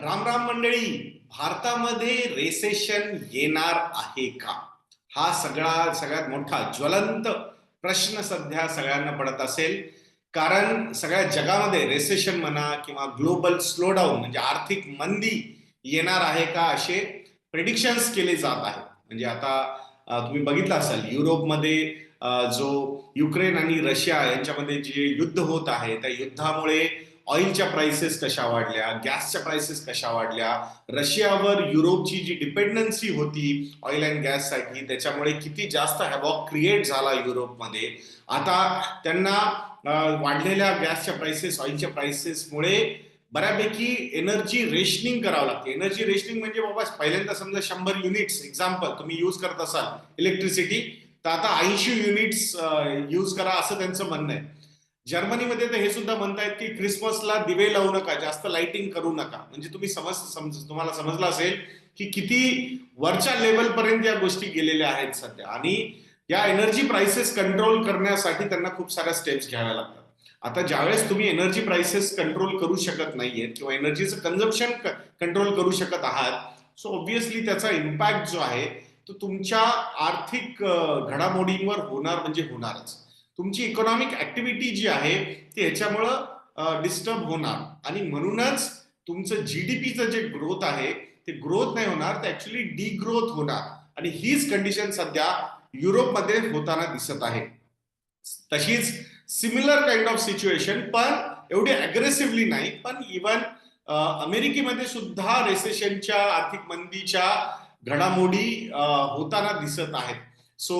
राम राम मंडळी. भारतामध्ये रेसेशन येणार आहे का? हा सगळ्यात मोठा ज्वलंत प्रश्न सध्या सगळ्यांना पडत असेल. कारण सगळ्या जगामध्ये रेसेशन म्हणा किंवा ग्लोबल स्लोडाऊन म्हणजे आर्थिक मंदी येणार आहे का असे प्रेडिक्शन्स केले जात आहेत. म्हणजे आता तुम्ही बघितलं असाल युरोपमध्ये जो युक्रेन आणि रशिया यांच्यामध्ये जे युद्ध होत आहे त्या युद्धामुळे ऑइलच्या प्राइसेस कशा वाढल्या, गॅसच्या प्राइसेस कशा वाढल्या, रशियावर युरोपची जी डिपेंडन्सी होती ऑइल अँड गॅससाठी त्याच्यामुळे किती जास्त हॅवॉक क्रिएट झाला युरोपमध्ये. आता त्यांना वाढलेल्या गॅसच्या प्राइसेस, ऑइलच्या प्राइसेसमुळे बऱ्यापैकी एनर्जी रेशनिंग करावं लागते. एनर्जी रेशनिंग म्हणजे बाबा पहिल्यांदा समजा 100 युनिट्स एक्झाम्पल तुम्ही यूज करत असाल इलेक्ट्रिसिटी, तर आता 80 युनिट्स यूज करा असं त्यांचं म्हणणं आहे. जर्मनीमध्ये तर हे सुद्धा म्हणतायत की क्रिसमसला दिवे लावू नका, जास्त लाइटिंग करू नका. म्हणजे तुम्हाला समजलं असेल की किती वरच्या लेवल पर्यंत या गोष्टी गेलेल्या आहेत सध्या. आणि या एनर्जी प्राइसेस कंट्रोल करण्यासाठी त्यांना खूप साऱ्या स्टेप्स घ्याव्या लागतात. आता ज्यावेळेस तुम्ही एनर्जी प्राइसेस कंट्रोल करू शकत नाहीये किंवा एनर्जीचं कन्झम्पशन कंट्रोल करू शकत आहात, सो ऑब्व्हियसली त्याचा इम्पॅक्ट जो आहे तो तुमच्या आर्थिक घडामोडींवर होणार म्हणजे होणारच. तुमची इकॉनॉमिक ऍक्टिव्हिटी जी आहे ती ह्याच्यामुळं डिस्टर्ब होणार आणि म्हणूनच तुमचं जीडीपीचं जे ग्रोथ आहे ते ग्रोथ नाही होणार, ते ऍक्च्युली डिग्रोथ होणार. आणि हीच कंडिशन सध्या युरोपमध्ये होताना दिसत आहे. तशीच सिमिलर काइंड ऑफ सिच्युएशन पण एवढी अग्रेसिव्हली नाही, पण इव्हन अमेरिकेमध्ये सुद्धा रेसेशनच्या आर्थिक मंदीच्या घडामोडी होताना दिसत आहेत. सो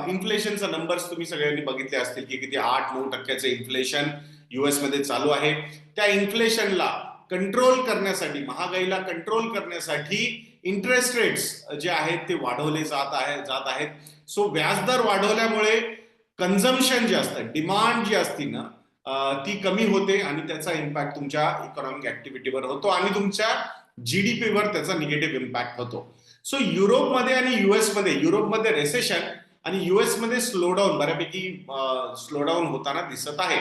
इन्फ्लेशनचा नंबर्स तुम्ही सगळ्यांनी बघितले असतील की किती 8-9% इन्फ्लेशन युएस मध्ये चालू आहे. त्या इन्फ्लेशनला कंट्रोल करण्यासाठी, महागाईला कंट्रोल करण्यासाठी इंटरेस्ट रेट्स जे आहेत ते वाढवले जात आहेत. सो व्याजदर वाढवल्यामुळे कन्झम्पशन जे असतं, डिमांड जी असती ना ती कमी होते आणि त्याचा इम्पॅक्ट तुमच्या इकॉनॉमिक ऍक्टिव्हिटीवर होतो आणि तुमच्या जीडीपीवर त्याचा निगेटिव्ह इम्पॅक्ट होतो. सो युरोपमध्ये आणि युएसमध्ये, युरोपमध्ये रेसेशन आणि युएसमध्ये स्लोडाऊन, बऱ्यापैकी स्लोडाऊन होताना दिसत आहे.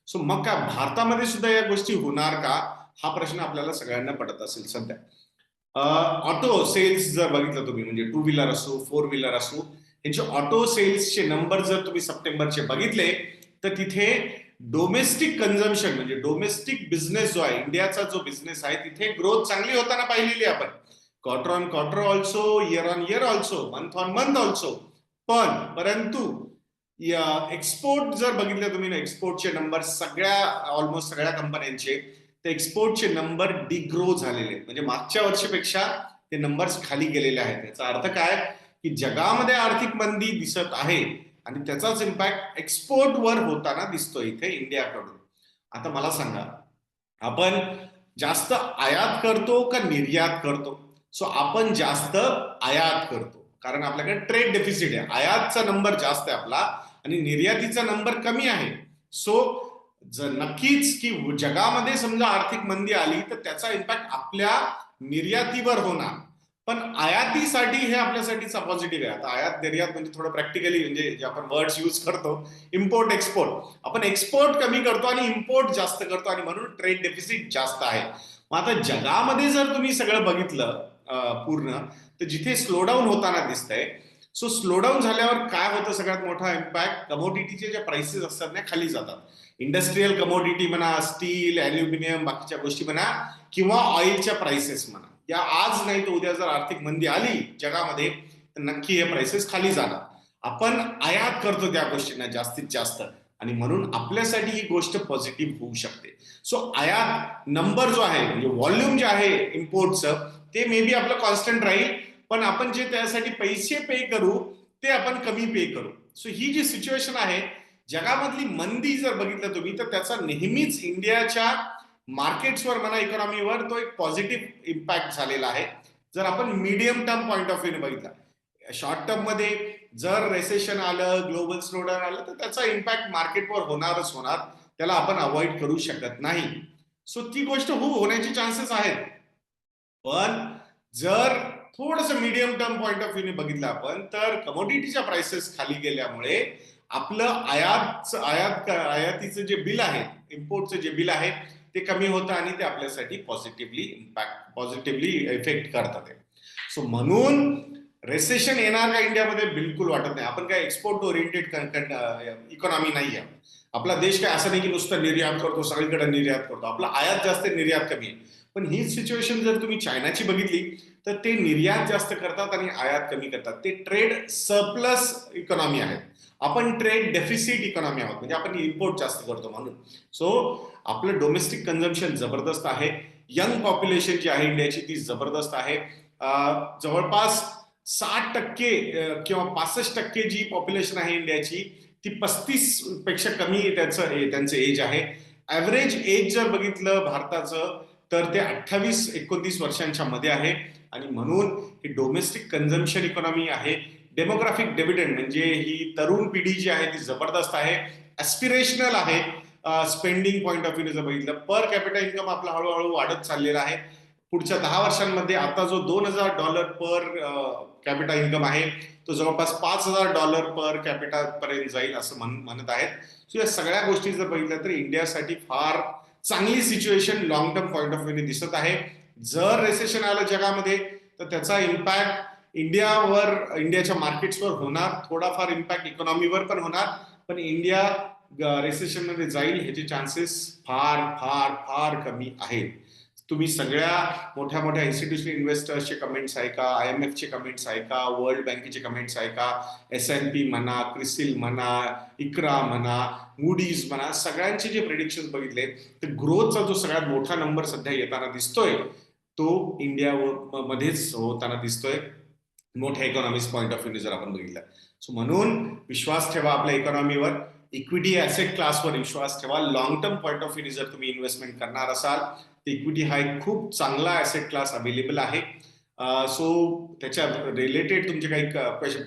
सो मग काय भारतामध्ये सुद्धा या गोष्टी होणार का हा प्रश्न आपल्याला सगळ्यांना पडत असेल सध्या. ऑटो सेल्स जर बघितलं तुम्ही, म्हणजे टू व्हीलर असो, फोर व्हीलर असो, ह्याचे ऑटो सेल्सचे नंबर जर तुम्ही सप्टेंबरचे बघितले तर तिथे डोमेस्टिक कन्झम्पशन म्हणजे डोमेस्टिक बिझनेस जो आहे, इंडियाचा जो बिझनेस आहे, तिथे ग्रोथ चांगली होताना पाहिलेली आपण. Quarter on quarter also, year on year also, month on month also. परंतु एक्सपोर्ट जर बघितलं तुम्ही ना, एक्सपोर्टचे नंबर ऑलमोस्ट सगळ्या कंपन्यांचे, ते एक्सपोर्टचे नंबर डिग्रो झालेले आहेत. म्हणजे मागच्या वर्षीपेक्षा ते नंबर्स खाली गेलेले आहेत. याचा अर्थ काय की जगामध्ये आर्थिक मंदी दिसत आहे आणि त्याचाच इम्पॅक्ट एक्सपोर्टवर होताना दिसतो इथे इंडियाकडून. आता मला सांगा, आपण जास्त आयात करतो का निर्यात करतो? सो आपण जास्त आयात करतो कारण आपल्याकडे ट्रेड डेफिसिट आहे. आयातचा नंबर जास्त आहे आपला आणि निर्यातीचा नंबर कमी आहे. सो जर नक्कीच की जगामध्ये समजा आर्थिक मंदी आली तर त्याचा इम्पॅक्ट आपल्या निर्यातीवर होणार, पण आयातीसाठी हे आपल्यासाठीचा पॉझिटिव्ह आहे. आता आयात निर्यात म्हणजे थोडं प्रॅक्टिकली, म्हणजे जे आपण वर्ड्स यूज करतो, इम्पोर्ट एक्सपोर्ट, आपण एक्सपोर्ट कमी करतो आणि इम्पोर्ट जास्त करतो आणि म्हणून ट्रेड डेफिसिट जास्त आहे. मग आता जगामध्ये जर तुम्ही सगळं बघितलं पूर्ण, तर जिथे स्लोडाऊन होताना दिसतंय, सो स्लोडाऊन झाल्यावर काय होतं, सगळ्यात मोठा इम्पॅक्ट कमोडिटीचे जे प्राइसेस असतात ना खाली जातात. इंडस्ट्रीयल कमोडिटी म्हणा, स्टील, अल्युमिनियम, बाकीच्या गोष्टी म्हणा, किंवा ऑइलच्या प्राइसेस म्हणा, या आज नाही तर उद्या जर आर्थिक मंदी आली जगामध्ये तर नक्की हे प्राइसेस खाली जाणार. आपण आयात करतो त्या गोष्टींना जास्तीत जास्त आणि म्हणून आपल्यासाठी ही गोष्ट पॉझिटिव्ह होऊ शकते. सो आयात नंबर जो आहे म्हणजे व्हॉल्यूम जे आहे इम्पोर्टचं ते मे बी आपलं कॉन्स्टंट राहील, पण आपण जे त्यासाठी पैसे पे करू ते आपण कमी पे करू. सो ही जी सिच्युएशन आहे जगामधली मंदी जर बघितलं तुम्ही तर त्याचा नेहमीच इंडियाच्या मार्केट्सवर म्हणा, इकॉनॉमीवर तो एक पॉझिटिव्ह इम्पॅक्ट झालेला आहे. जर आपण मीडियम टर्म पॉईंट ऑफ व्ह्यूने बघितला, शॉर्ट टर्म मध्ये जर रेसेशन आलं, ग्लोबल स्लोडाऊन आलं तर त्याचा इम्पॅक्ट मार्केटवर होणारच होणार, त्याला आपण अवॉइड करू शकत नाही. सो ती गोष्ट होण्याचे चान्सेस आहेत. पण जर थोडस मीडियम टर्म पॉईंट ऑफ व्ह्यूने बघितलं आपण तर कमोडिटीच्या प्राइसेस खाली गेल्यामुळे आपलं आयातीचं जे बिल आहे, इम्पोर्टचं जे बिल आहे ते कमी होतं आणि ते आपल्यासाठी पॉझिटिव्हली इफेक्ट करतात. सो म्हणून रेसेशन येणार का इंडियामध्ये बिलकुल वाटत नाही. आपण काय एक्सपोर्ट ओरिएंटेड इकॉनॉमी नाही आहे. आपला देश काय असं नाही की नुसतं निर्यात करतो, सगळीकडे निर्यात करतो. आपला आयात जास्त, निर्यात कमी आहे. पण ही सिच्युएशन जर तुम्ही चायनाची बघितली तर ते निर्यात जास्त करतात आणि आयात कमी करतात. ते ट्रेड सरप्लस इकॉनॉमी आहे. आपण ट्रेड डेफिसिट इकॉनॉमी आहोत, म्हणजे आपण इम्पोर्ट जास्त करतो म्हणून. सो आपलं डोमेस्टिक कन्झम्पशन जबरदस्त आहे. यंग पॉप्युलेशन जी आहे इंडियाची ती जबरदस्त आहे. जवळपास 60% किंवा 65% जी पॉप्युलेशन आहे इंडियाची ती 35 पेक्षा कमी त्यांचं एज आहे. ऍव्हरेज एज जर बघितलं भारताचं तर ते 28-29 वर्षांच्या मध्ये आहे. आणि म्हणून ही डोमेस्टिक कन्झम्पशन इकॉनॉमी आहे. डेमोग्राफिक डिव्हिडंड म्हणजे ही तरुण पिढी जी आहे ती जबरदस्त आहे, ॲस्पिरेशनल आहे. स्पेंडिंग पॉईंट ऑफ व्ह्यू जर बघितलं, पर कॅपिटल इन्कम आपला हळूहळू वाढत चाललेला आहे. पुढच्या 10 वर्षांमध्ये आता जो $2,000 पर कॅपिटल इन्कम आहे तो जवळपास $5,000 पर कॅपिटल पर्यंत जाईल असं म्हणत आहेत. सो या सगळ्या गोष्टी जर बघितल्या तर इंडियासाठी फार चांगली situation long term point of व्ह्यूने दिसत आहे. जर रेसेशन आलं जगामध्ये तर त्याचा इम्पॅक्ट इंडियाच्या मार्केट्सवर होणार, थोडाफार इम्पॅक्ट इकॉनॉमीवर पण होणार. पण इंडिया रेसेशन मध्ये जाईल ह्याचे चान्सेस फार फार फार कमी आहेत. तुम्ही सगळ्या मोठ्या मोठ्या इन्स्टिट्यूशनल इन्व्हेस्टर्सचे कमेंट्स ऐका, IMF चे कमेंट्स ऐका, वर्ल्ड बँकेचे कमेंट्स ऐका, S&P म्हणा, क्रिसिल म्हणा, इक्रा म्हणा, मूडीज म्हणा, सगळ्यांचे जे प्रेडिक्शन बघितले तर ग्रोथचा जो सगळ्यात मोठा नंबर सध्या येताना दिसतोय तो इंडिया मध्येच होताना दिसतोय, मोठ्या इकॉनॉमिक्स पॉईंट ऑफ व्ह्यू जर आपण बघितलं. सो म्हणून विश्वास ठेवा आपल्या इकॉनॉमीवर, इक्विटी ऍसेट क्लासवर विश्वास ठेवा. Long term point of view जर तुम्ही इन्व्हेस्टमेंट करणार असाल तर इक्विटी हा एक खूप चांगला ऍसेट क्लास अवेलेबल आहे. सो त्याच्या रिलेटेड तुमचे काही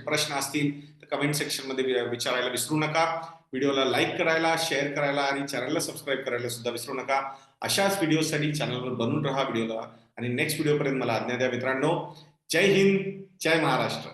प्रश्न असतील तर कमेंट सेक्शन मध्ये विचारायला विसरू नका. व्हिडिओला लाईक करायला, शेअर करायला आणि चॅनलला सबस्क्राईब करायला सुद्धा विसरू नका. अशाच व्हिडिओसाठी चॅनलवर बनून राहा व्हिडिओला. आणि नेक्स्ट व्हिडिओपर्यंत मला आज्ञा द्या मित्रांनो. जय हिंद, जय महाराष्ट्र.